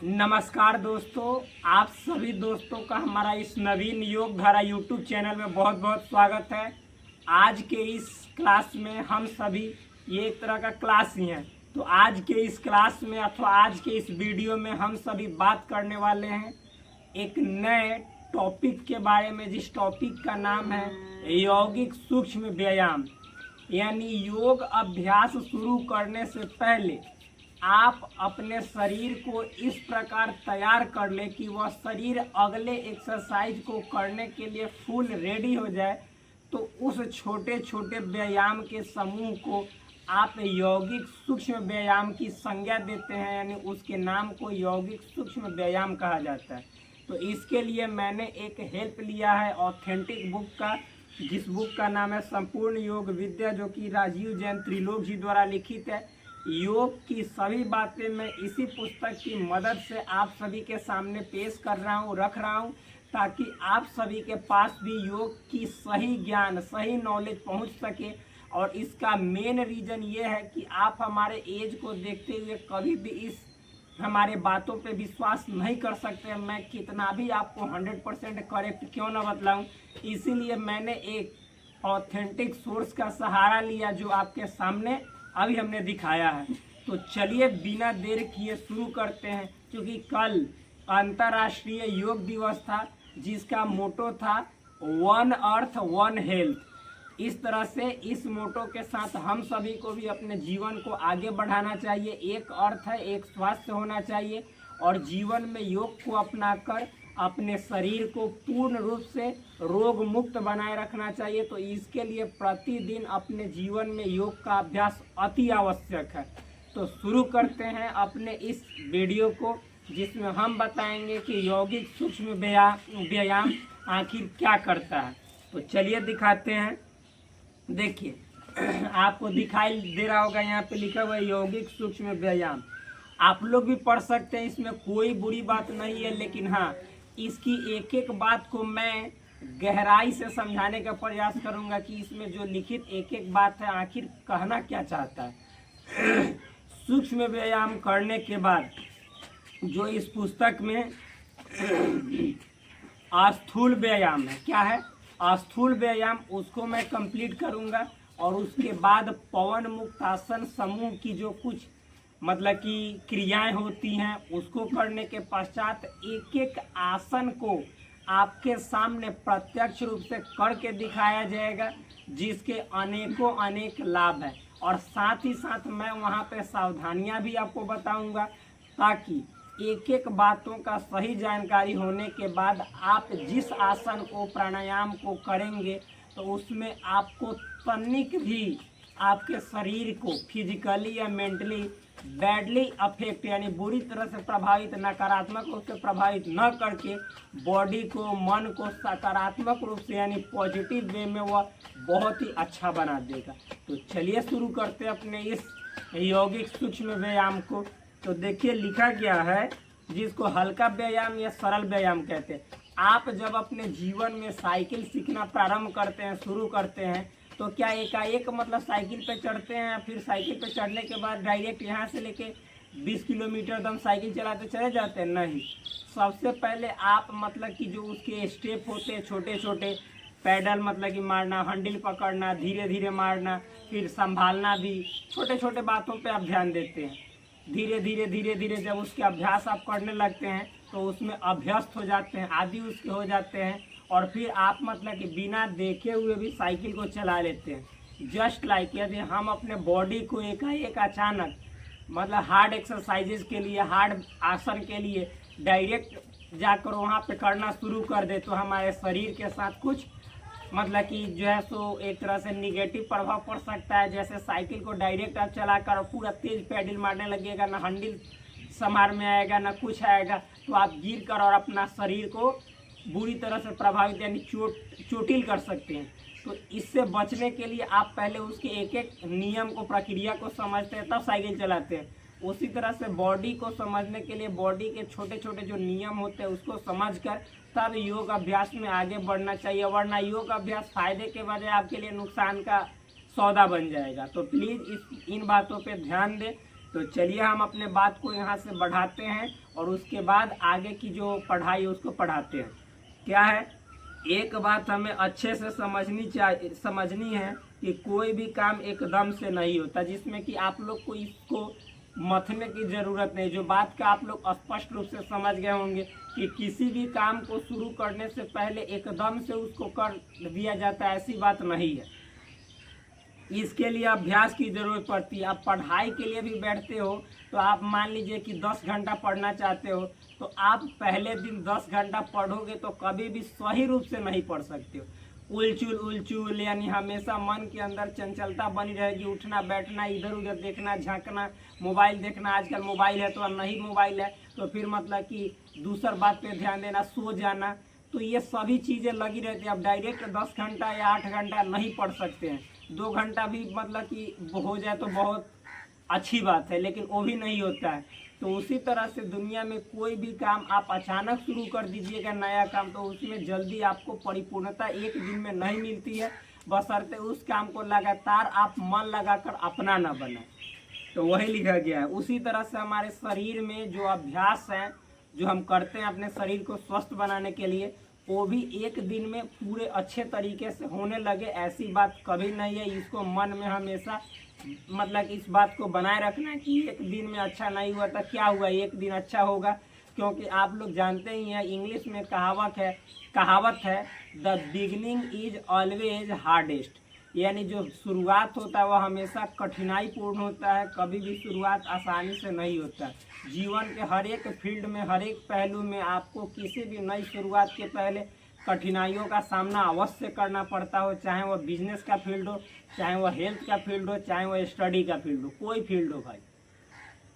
नमस्कार दोस्तों, आप सभी दोस्तों का हमारा इस नवीन योग धारा यूट्यूब चैनल में बहुत बहुत स्वागत है। आज के इस क्लास में हम सभी, ये एक तरह का क्लास ही है, तो आज के इस क्लास में अथवा आज के इस वीडियो में हम सभी बात करने वाले हैं एक नए टॉपिक के बारे में, जिस टॉपिक का नाम है यौगिक सूक्ष्म व्यायाम। यानी योग अभ्यास शुरू करने से पहले आप अपने शरीर को इस प्रकार तैयार कर ले कि वह शरीर अगले एक्सरसाइज को करने के लिए फुल रेडी हो जाए। तो उस छोटे छोटे व्यायाम के समूह को आप यौगिक सूक्ष्म व्यायाम की संज्ञा देते हैं, यानी उसके नाम को यौगिक सूक्ष्म व्यायाम कहा जाता है। तो इसके लिए मैंने एक हेल्प लिया है ऑथेंटिक बुक का, जिस बुक का नाम है संपूर्ण योग विद्या, जो कि राजीव जैन त्रिलोक जी द्वारा लिखित है। योग की सभी बातें मैं इसी पुस्तक की मदद से आप सभी के सामने पेश कर रहा हूँ, रख रहा हूँ, ताकि आप सभी के पास भी योग की सही ज्ञान, सही नॉलेज पहुँच सके। और इसका मेन रीज़न ये है कि आप हमारे एज को देखते हुए कभी भी इस हमारे बातों पे विश्वास नहीं कर सकते। मैं कितना भी आपको 100% करेक्ट क्यों ना बतलाऊँ, इसीलिए मैंने एक ऑथेंटिक सोर्स का सहारा लिया, जो आपके सामने अभी हमने दिखाया है। तो चलिए बिना देर किए शुरू करते हैं, क्योंकि कल अंतर्राष्ट्रीय योग दिवस था, जिसका मोटो था वन अर्थ वन हेल्थ। इस तरह से इस मोटो के साथ हम सभी को भी अपने जीवन को आगे बढ़ाना चाहिए। एक अर्थ है, एक स्वास्थ्य होना चाहिए, और जीवन में योग को अपनाकर अपने शरीर को पूर्ण रूप से रोग मुक्त बनाए रखना चाहिए। तो इसके लिए प्रतिदिन अपने जीवन में योग का अभ्यास अति आवश्यक है। तो शुरू करते हैं अपने इस वीडियो को, जिसमें हम बताएंगे कि यौगिक सूक्ष्म व्यायाम आखिर क्या करता है। तो चलिए दिखाते हैं। देखिए आपको दिखाई दे रहा होगा, यहाँ पे लिखा हुआ है यौगिक सूक्ष्म व्यायाम। आप लोग भी पढ़ सकते हैं, इसमें कोई बुरी बात नहीं है, लेकिन हाँ, इसकी एक एक बात को मैं गहराई से समझाने का प्रयास करूंगा कि इसमें जो लिखित एक एक बात है आखिर कहना क्या चाहता है। सूक्ष्म व्यायाम करने के बाद जो इस पुस्तक में स्थूल व्यायाम है, क्या है स्थूल व्यायाम, उसको मैं कंप्लीट करूंगा। और उसके बाद पवन मुक्त आसन समूह की जो कुछ मतलब कि क्रियाएं होती हैं, उसको करने के पश्चात एक एक आसन को आपके सामने प्रत्यक्ष रूप से करके दिखाया जाएगा, जिसके अनेकों अनेक लाभ हैं। और साथ ही साथ मैं वहाँ पे सावधानियाँ भी आपको बताऊंगा, ताकि एक एक बातों का सही जानकारी होने के बाद आप जिस आसन को, प्राणायाम को करेंगे, तो उसमें आपको तनिक भी आपके शरीर को फिजिकली या मेंटली बैडली अफेक्ट, यानी बुरी तरह से प्रभावित, नकारात्मक रूप से प्रभावित न करके बॉडी को, मन को सकारात्मक रूप से यानी पॉजिटिव वे में वह बहुत ही अच्छा बना देगा। तो चलिए शुरू करते हैं अपने इस यौगिक सूक्ष्म व्यायाम को। तो देखिए लिखा गया है, जिसको हल्का व्यायाम या सरल व्यायाम कहते हैं। आप जब अपने जीवन में साइकिल सीखना प्रारंभ करते हैं, शुरू करते हैं, तो क्या एकाएक मतलब साइकिल पे चढ़ते हैं, फिर साइकिल पे चढ़ने के बाद डायरेक्ट यहाँ से लेके 20 किलोमीटर दम साइकिल चलाते चले जाते हैं? नहीं। सबसे पहले आप मतलब कि जो उसके स्टेप होते हैं छोटे छोटे, पैडल मतलब कि मारना, हैंडल पकड़ना, धीरे धीरे मारना, फिर संभालना भी, छोटे छोटे बातों पे आप ध्यान देते हैं। धीरे धीरे जब उसके अभ्यास आप करने लगते हैं, तो उसमें अभ्यस्त हो जाते हैं, आदि उसके हो जाते हैं। और फिर आप मतलब कि बिना देखे हुए भी साइकिल को चला लेते हैं। जस्ट लाइक यदि हम अपने बॉडी को एकाएक अचानक मतलब हार्ड एक्सरसाइजेज के लिए, हार्ड आसन के लिए डायरेक्ट जाकर वहाँ पे करना शुरू कर दे, तो हमारे शरीर के साथ कुछ मतलब कि जो है सो एक तरह से निगेटिव प्रभाव पड़ सकता है। जैसे साइकिल को डायरेक्ट आप चलाकर और पूरा तेज पैडल मारने लगेगा, ना हैंडल संभार में आएगा, ना कुछ आएगा, तो आप गिर कर और अपना शरीर को बुरी तरह से प्रभावित यानी चोटिल कर सकते हैं। तो इससे बचने के लिए आप पहले उसके एक एक नियम को, प्रक्रिया को समझते हैं, तब साइकिल चलाते हैं। उसी तरह से बॉडी को समझने के लिए बॉडी के छोटे छोटे जो नियम होते हैं उसको समझकर तब योग अभ्यास में आगे बढ़ना चाहिए, वरना योग अभ्यास फायदे के बजाय आपके लिए नुकसान का सौदा बन जाएगा। तो प्लीज़ इन बातों पे ध्यान दें। तो चलिए हम अपने बात को यहाँ से बढ़ाते हैं और उसके बाद आगे की जो पढ़ाई है उसको पढ़ाते हैं। क्या है, एक बात हमें अच्छे से समझनी है कि कोई भी काम एकदम से नहीं होता, जिसमें कि आप लोग को इसको मथने की ज़रूरत नहीं। जो बात का आप लोग स्पष्ट रूप से समझ गए होंगे कि किसी भी काम को शुरू करने से पहले एकदम से उसको कर दिया जाता है, ऐसी बात नहीं है। इसके लिए अभ्यास की ज़रूरत पड़ती है। आप पढ़ाई के लिए भी बैठते हो तो आप मान लीजिए कि 10 घंटा पढ़ना चाहते हो, तो आप पहले दिन 10 घंटा पढ़ोगे तो कभी भी सही रूप से नहीं पढ़ सकते हो। उलचुल यानी हमेशा मन के अंदर चंचलता बनी रहेगी, उठना बैठना, इधर उधर देखना, झांकना, मोबाइल देखना। आजकल मोबाइल है तो नहीं मोबाइल है तो फिर मतलब कि दूसर बात पे ध्यान देना, सो जाना, तो ये सभी चीज़ें लगी रहती है। अब डायरेक्ट 10 घंटा या 8 घंटा नहीं पढ़ सकते हैं। 2 घंटा भी मतलब कि हो जाए तो बहुत अच्छी बात है, लेकिन वो भी नहीं होता है। तो उसी तरह से दुनिया में कोई भी काम आप अचानक शुरू कर दीजिएगा नया काम, तो उसमें जल्दी आपको परिपूर्णता एक दिन में नहीं मिलती है, बशर्ते उस काम को लगातार आप मन लगाकर अपना न बनाए। तो वही लिखा गया है। उसी तरह से हमारे शरीर में जो अभ्यास है जो हम करते हैं अपने शरीर को स्वस्थ बनाने के लिए, वो भी एक दिन में पूरे अच्छे तरीके से होने लगे, ऐसी बात कभी नहीं है। इसको मन में हमेशा मतलब इस बात को बनाए रखना कि एक दिन में अच्छा नहीं हुआ तो क्या हुआ, एक दिन अच्छा होगा। क्योंकि आप लोग जानते ही हैं, इंग्लिश में कहावत है the beginning is always hardest, यानी जो शुरुआत होता है वह हमेशा कठिनाई पूर्ण होता है, कभी भी शुरुआत आसानी से नहीं होता। जीवन के हर एक फील्ड में, हर एक पहलू में आपको किसी भी नई शुरुआत के पहले कठिनाइयों का सामना अवश्य करना पड़ता हो, चाहे वह बिजनेस का फील्ड हो, चाहे वह हेल्थ का फील्ड हो, चाहे वह स्टडी का फील्ड हो, कोई फील्ड हो भाई।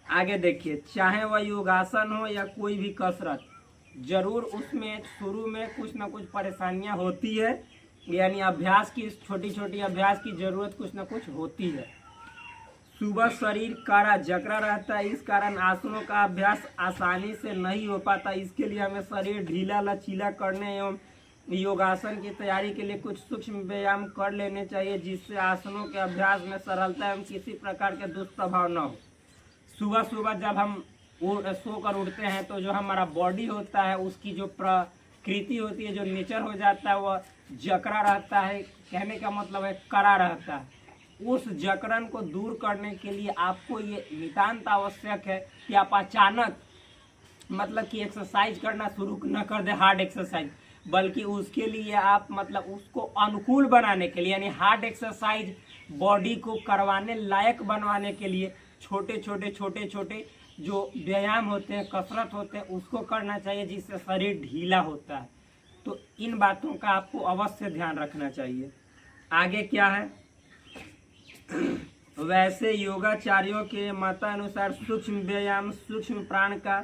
आगे देखिए, चाहे वह योगासन हो या कोई भी कसरत, जरूर उसमें शुरू में कुछ ना कुछ परेशानियां होती है, यानी अभ्यास की, छोटी छोटी अभ्यास की जरूरत कुछ ना कुछ होती है। सुबह शरीर काड़ा जकड़ा रहता है, इस कारण आसनों का अभ्यास आसानी से नहीं हो पाता। इसके लिए हमें शरीर ढीला लचीला करने एवं योगासन की तैयारी के लिए कुछ सूक्ष्म व्यायाम कर लेने चाहिए, जिससे आसनों के अभ्यास में सरलता एवं किसी प्रकार के दुष्प्रभाव न हो। सुबह सुबह जब हम सोकर उठते हैं तो जो हमारा बॉडी होता है उसकी जो प्रकृति होती है, जो नेचर हो जाता है, वह जकड़ा रहता है। कहने का मतलब है कड़ा रहता है। उस जकड़न को दूर करने के लिए आपको ये नितांत आवश्यक है कि आप अचानक मतलब कि एक्सरसाइज करना शुरू न कर दे, हार्ड एक्सरसाइज, बल्कि उसके लिए आप मतलब उसको अनुकूल बनाने के लिए, यानी हार्ड एक्सरसाइज बॉडी को करवाने लायक बनवाने के लिए छोटे छोटे जो व्यायाम होते हैं, कसरत होते हैं, उसको करना चाहिए, जिससे शरीर ढीला होता है। तो इन बातों का आपको अवश्य ध्यान रखना चाहिए। आगे क्या है, वैसे योगाचार्यों के मतानुसार सूक्ष्म व्यायाम सूक्ष्म प्राण का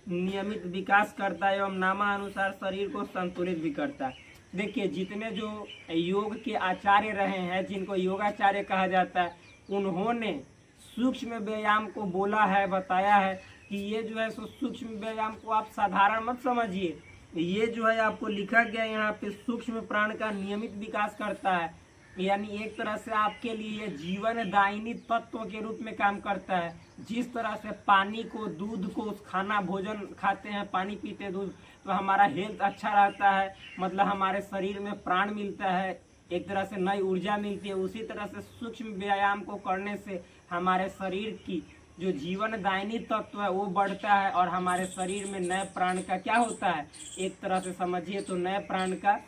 नियमित विकास करता है एवं नामानुसार शरीर को संतुलित भी करता है। देखिए, जितने जो योग के आचार्य रहे हैं, जिनको योगाचार्य कहा जाता है, उन्होंने सूक्ष्म व्यायाम को बोला है, बताया है कि ये जो है सो सूक्ष्म व्यायाम को आप साधारण मत समझिए। ये जो है आपको लिखा गया यहाँ पे, सूक्ष्म प्राण का नियमित विकास करता है, यानी एक तरह से आपके लिए जीवन दायिनी तत्व के रूप में काम करता है। जिस तरह से पानी को, दूध को, खाना भोजन खाते हैं, पानी पीते हैं, दूध, तो हमारा हेल्थ अच्छा रहता है, मतलब हमारे शरीर में प्राण मिलता है, एक तरह से नई ऊर्जा मिलती है। उसी तरह से सूक्ष्म व्यायाम को करने से हमारे शरीर की जो जीवन दायिनी तत्व है वो बढ़ता है और हमारे शरीर में नए प्राण का क्या होता है, एक तरह से समझिए तो नए प्राण का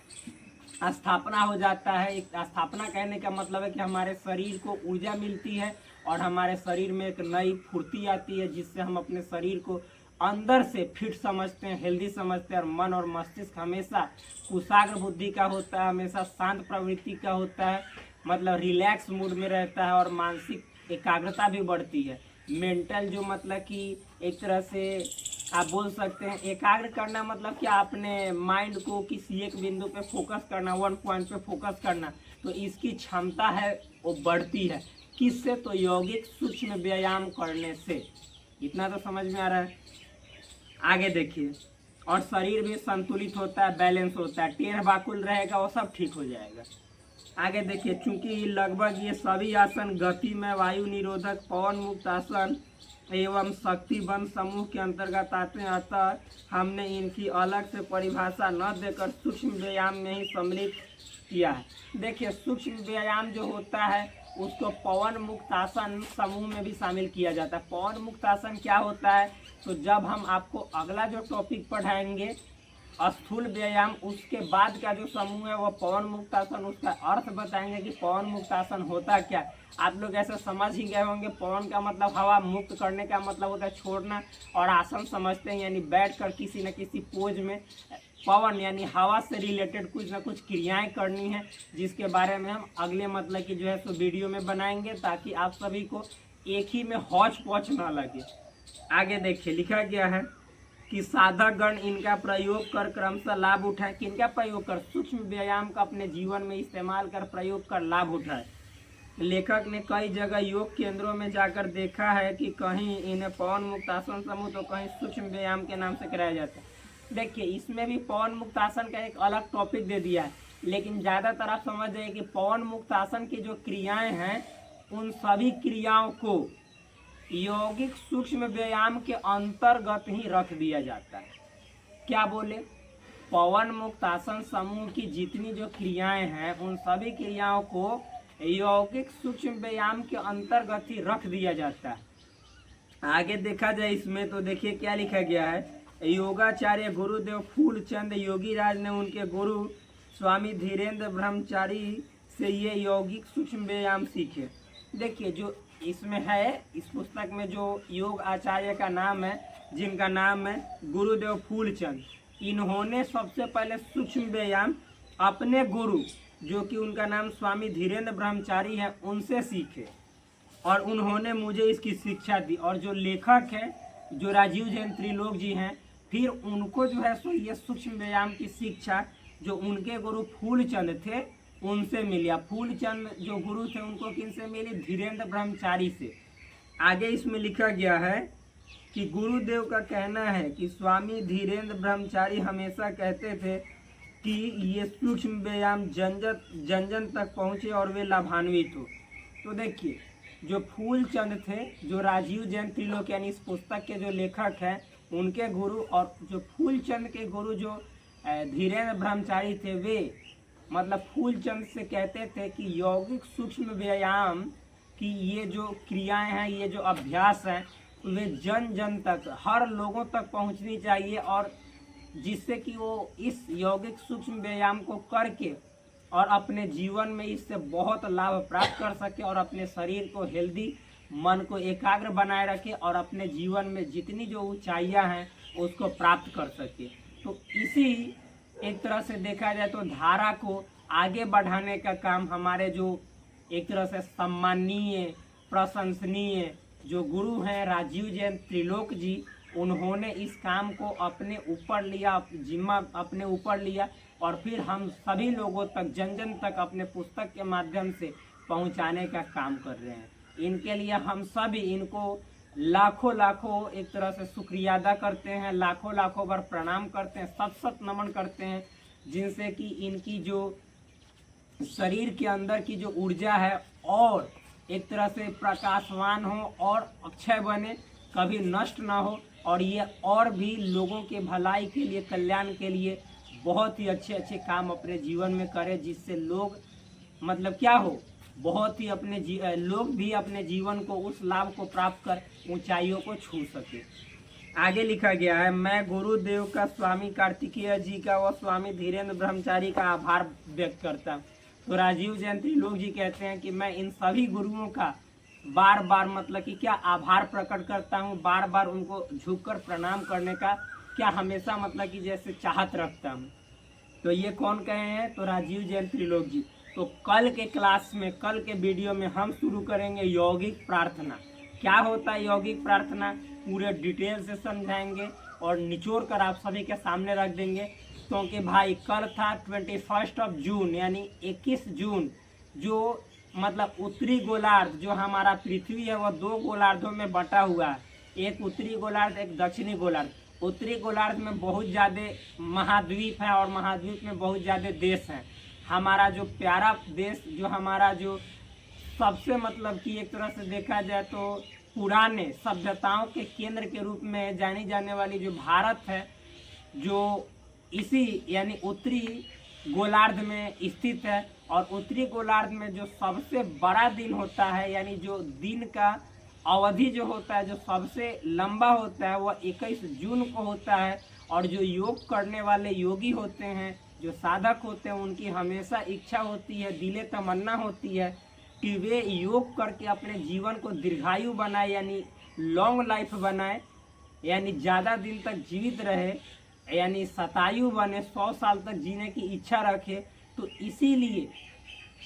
स्थापना हो जाता है। एक स्थापना कहने का मतलब है कि हमारे शरीर को ऊर्जा मिलती है और हमारे शरीर में एक नई फुर्ती आती है, जिससे हम अपने शरीर को अंदर से फिट समझते हैं, हेल्दी समझते हैं, और मन और मस्तिष्क हमेशा कुशाग्र बुद्धि का होता है, हमेशा शांत प्रवृत्ति का होता है, मतलब रिलैक्स मूड में रहता है और मानसिक एकाग्रता भी बढ़ती है। मेंटल जो मतलब कि एक तरह से आप बोल सकते हैं, एकाग्र करना मतलब कि आपने माइंड को किसी एक बिंदु पे फोकस करना, वन पॉइंट पे फोकस करना, तो इसकी क्षमता है वो बढ़ती है। किससे? तो यौगिक सूक्ष्म व्यायाम करने से। इतना तो समझ में आ रहा है। आगे देखिए, और शरीर भी संतुलित होता है, बैलेंस होता है, टेढ़ बाकुल रहेगा, वो सब ठीक हो जाएगा। आगे देखिए, चूंकि लगभग ये सभी आसन गति में वायु निरोधक, पवन मुक्त आसन एवं शक्ति बंद समूह के अंतर्गत आते हैं। अतः हमने इनकी अलग से परिभाषा न देकर सूक्ष्म व्यायाम में ही सम्मिलित किया है। देखिए, सूक्ष्म व्यायाम जो होता है उसको पवन मुक्त आसन समूह में भी शामिल किया जाता है। पवन मुक्त आसन क्या होता है, तो जब हम आपको अगला जो टॉपिक पढ़ाएंगे स्थूल व्यायाम, उसके बाद का जो समूह है वो पवन मुक्त आसन, उसका अर्थ बताएंगे कि पवन मुक्त आसन होता क्या। आप लोग ऐसे समझ ही गए होंगे, पवन का मतलब हवा, मुक्त करने का मतलब होता है छोड़ना, और आसन समझते हैं यानी बैठकर किसी न किसी पोज में पवन यानी हवा से रिलेटेड कुछ ना कुछ क्रियाएं करनी है, जिसके बारे में हम अगले मतलब कि जो है सो वीडियो में बनाएंगे, ताकि आप सभी को एक ही में हौच पौच ना लगे। आगे देखिए, लिखा गया है कि साधक गण इनका प्रयोग कर क्रमशः लाभ उठाए। किनका प्रयोग कर? सूक्ष्म व्यायाम का अपने जीवन में इस्तेमाल कर, प्रयोग कर लाभ उठाए। लेखक ने कई जगह योग केंद्रों में जाकर देखा है कि कहीं इन्हें पवन मुक्त आसन समूह तो कहीं सूक्ष्म व्यायाम के नाम से कराया जाता है। देखिए, इसमें भी पवन मुक्त आसन का एक अलग टॉपिक दे दिया है, लेकिन ज़्यादातर आप समझ जाइए कि पवन मुक्त आसन की जो क्रियाएं हैं उन सभी क्रियाओं को यौगिक सूक्ष्म व्यायाम के अंतर्गत ही रख दिया जाता है। क्या बोले? पवन मुक्त आसन समूह की जितनी जो क्रियाएं हैं उन सभी क्रियाओं को यौगिक सूक्ष्म व्यायाम के अंतर्गत ही रख दिया जाता है। आगे देखा जाए इसमें तो देखिए क्या लिखा गया है। योगाचार्य गुरुदेव फूलचंद योगीराज ने उनके गुरु स्वामी धीरेन्द्र ब्रह्मचारी से ये यौगिक सूक्ष्म व्यायाम सीखे। देखिए, जो इसमें है, इस पुस्तक में जो योग आचार्य का नाम है, जिनका नाम है गुरुदेव फूलचंद, इन्होंने सबसे पहले सूक्ष्म व्यायाम अपने गुरु, जो कि उनका नाम स्वामी धीरेन्द्र ब्रह्मचारी है, उनसे सीखे और उन्होंने मुझे इसकी शिक्षा दी। और जो लेखक है जो राजीव जैन त्रिलोक जी हैं, फिर उनको जो है सो ये सूक्ष्म व्यायाम की शिक्षा जो उनके गुरु फूलचंद थे उनसे मिली। फूलचंद जो गुरु थे उनको किनसे मिली? धीरेन्द्र ब्रह्मचारी से। आगे इसमें लिखा गया है कि गुरुदेव का कहना है कि स्वामी धीरेन्द्र ब्रह्मचारी हमेशा कहते थे कि ये सूक्ष्म व्यायाम जन जन तक पहुँचे और वे लाभान्वित हो। तो देखिए, जो फूलचंद थे, जो राजीव जैन त्रिलोक यानी इस पुस्तक के जो लेखक हैं, उनके गुरु, और जो फूलचंद के गुरु जो धीरेन्द्र ब्रह्मचारी थे, वे मतलब फूलचंद से कहते थे कि यौगिक सूक्ष्म व्यायाम की ये जो क्रियाएं हैं, ये जो अभ्यास हैं, वे जन जन तक, हर लोगों तक पहुंचनी चाहिए, और जिससे कि वो इस यौगिक सूक्ष्म व्यायाम को करके और अपने जीवन में इससे बहुत लाभ प्राप्त कर सके और अपने शरीर को हेल्दी, मन को एकाग्र बनाए रखे और अपने जीवन में जितनी जो ऊंचाइयां हैं उसको प्राप्त कर सके। तो इसी एक तरह से देखा जाए तो धारा को आगे बढ़ाने का काम हमारे जो एक तरह से सम्माननीय, प्रशंसनीय जो गुरु हैं राजीव जैन त्रिलोक जी, उन्होंने इस काम को अपने ऊपर लिया, जिम्मा अपने ऊपर लिया, और फिर हम सभी लोगों तक, जन जन तक अपने पुस्तक के माध्यम से पहुंचाने का काम कर रहे हैं। इनके लिए हम सभी इनको लाखों लाखों एक तरह से शुक्रिया अदा करते हैं, लाखों लाखों बार प्रणाम करते हैं, सत सत नमन करते हैं, जिनसे कि इनकी जो शरीर के अंदर की जो ऊर्जा है और एक तरह से प्रकाशवान हो और अक्षय बने, कभी नष्ट ना हो, और ये और भी लोगों के भलाई के लिए, कल्याण के लिए बहुत ही अच्छे अच्छे काम अपने जीवन में करें, जिससे लोग मतलब क्या हो, बहुत ही अपने लोग भी अपने जीवन को उस लाभ को प्राप्त कर ऊंचाइयों को छू सके। आगे लिखा गया है, मैं गुरुदेव का, स्वामी कार्तिकेय जी का व स्वामी धीरेन्द्र ब्रह्मचारी का आभार व्यक्त करता हूँ। तो राजीव जैन त्रिलोक जी कहते हैं कि मैं इन सभी गुरुओं का बार बार मतलब कि क्या आभार प्रकट करता हूँ, बार बार उनको झुककर प्रणाम करने का क्या हमेशा मतलब कि जैसे चाहत रखता हूँ। तो ये कौन कहे हैं? तो राजीव जैन त्रिलोक जी। तो कल के क्लास में, कल के वीडियो में हम शुरू करेंगे यौगिक प्रार्थना। क्या होता है यौगिक प्रार्थना, पूरे डिटेल से समझाएंगे और निचोड़ कर आप सभी के सामने रख देंगे। क्योंकि भाई कल था 21 जून यानी 21 जून, जो मतलब उत्तरी गोलार्ध जो हमारा पृथ्वी है वह दो गोलार्धों में बटा हुआ है, एक उत्तरी गोलार्ध, एक दक्षिणी गोलार्ध। उत्तरी गोलार्ध में बहुत ज़्यादा महाद्वीप है और महाद्वीप में बहुत ज़्यादा देश हैं। हमारा जो प्यारा देश, जो हमारा जो सबसे मतलब कि एक तरह से देखा जाए तो पुराने सभ्यताओं के केंद्र के रूप में जानी जाने वाली जो भारत है, जो इसी यानी उत्तरी गोलार्ध में स्थित है, और उत्तरी गोलार्ध में जो सबसे बड़ा दिन होता है, यानी जो दिन का अवधि जो होता है, जो सबसे लंबा होता है, वह 21 जून को होता है। और जो योग करने वाले योगी होते हैं, जो साधक होते हैं, उनकी हमेशा इच्छा होती है, दिले तमन्ना होती है कि वे योग करके अपने जीवन को दीर्घायु बनाए, यानी लॉन्ग लाइफ बनाए, यानी ज़्यादा दिन तक जीवित रहे, यानी शतायु बने, 100 साल तक जीने की इच्छा रखे। तो इसीलिए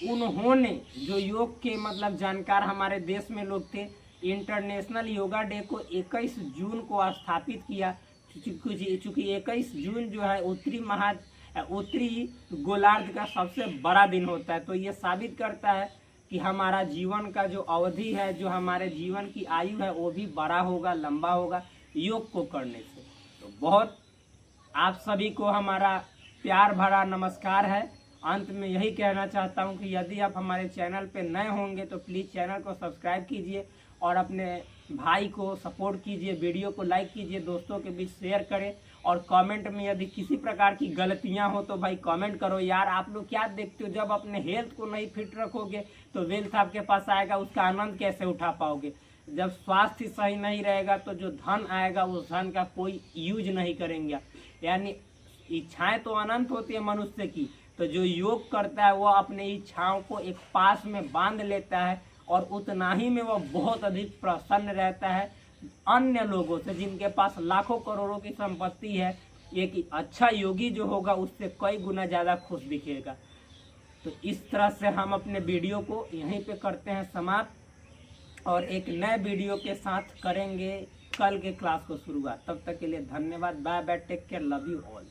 उन्होंने जो योग के मतलब जानकार हमारे देश में लोग थे, इंटरनेशनल योगा डे को 21 जून को स्थापित किया। चूँकि 21 जून जो है उत्तरी गोलार्ध का सबसे बड़ा दिन होता है। तो ये साबित करता है कि हमारा जीवन का जो अवधि है, जो हमारे जीवन की आयु है, वो भी बड़ा होगा, लंबा होगा योग को करने से। तो बहुत आप सभी को हमारा प्यार भरा नमस्कार है। अंत में यही कहना चाहता हूं कि यदि आप हमारे चैनल पे नए होंगे तो प्लीज़ चैनल को सब्सक्राइब कीजिए और अपने भाई को सपोर्ट कीजिए, वीडियो को लाइक कीजिए, दोस्तों के बीच शेयर करें। और कमेंट में यदि किसी प्रकार की गलतियां हो तो भाई कमेंट करो। यार आप लोग क्या देखते हो, जब अपने हेल्थ को नहीं फिट रखोगे तो वेल्थ आपके पास आएगा, उसका आनंद कैसे उठा पाओगे। जब स्वास्थ्य सही नहीं रहेगा तो जो धन आएगा उस धन का कोई यूज नहीं करेंगे। यानी इच्छाएं तो अनंत होती है मनुष्य की, तो जो योग करता है वह अपने इच्छाओं को एक पास में बांध लेता है और उतना ही में वह बहुत अधिक प्रसन्न रहता है अन्य लोगों से, जिनके पास लाखों करोड़ों की संपत्ति है। एक अच्छा योगी जो होगा उससे कई गुना ज़्यादा खुश दिखेगा। तो इस तरह से हम अपने वीडियो को यहीं पे करते हैं समाप्त, और एक नए वीडियो के साथ करेंगे कल के क्लास को शुरुआत। तब तक के लिए धन्यवाद, bye bye, take care, love you all.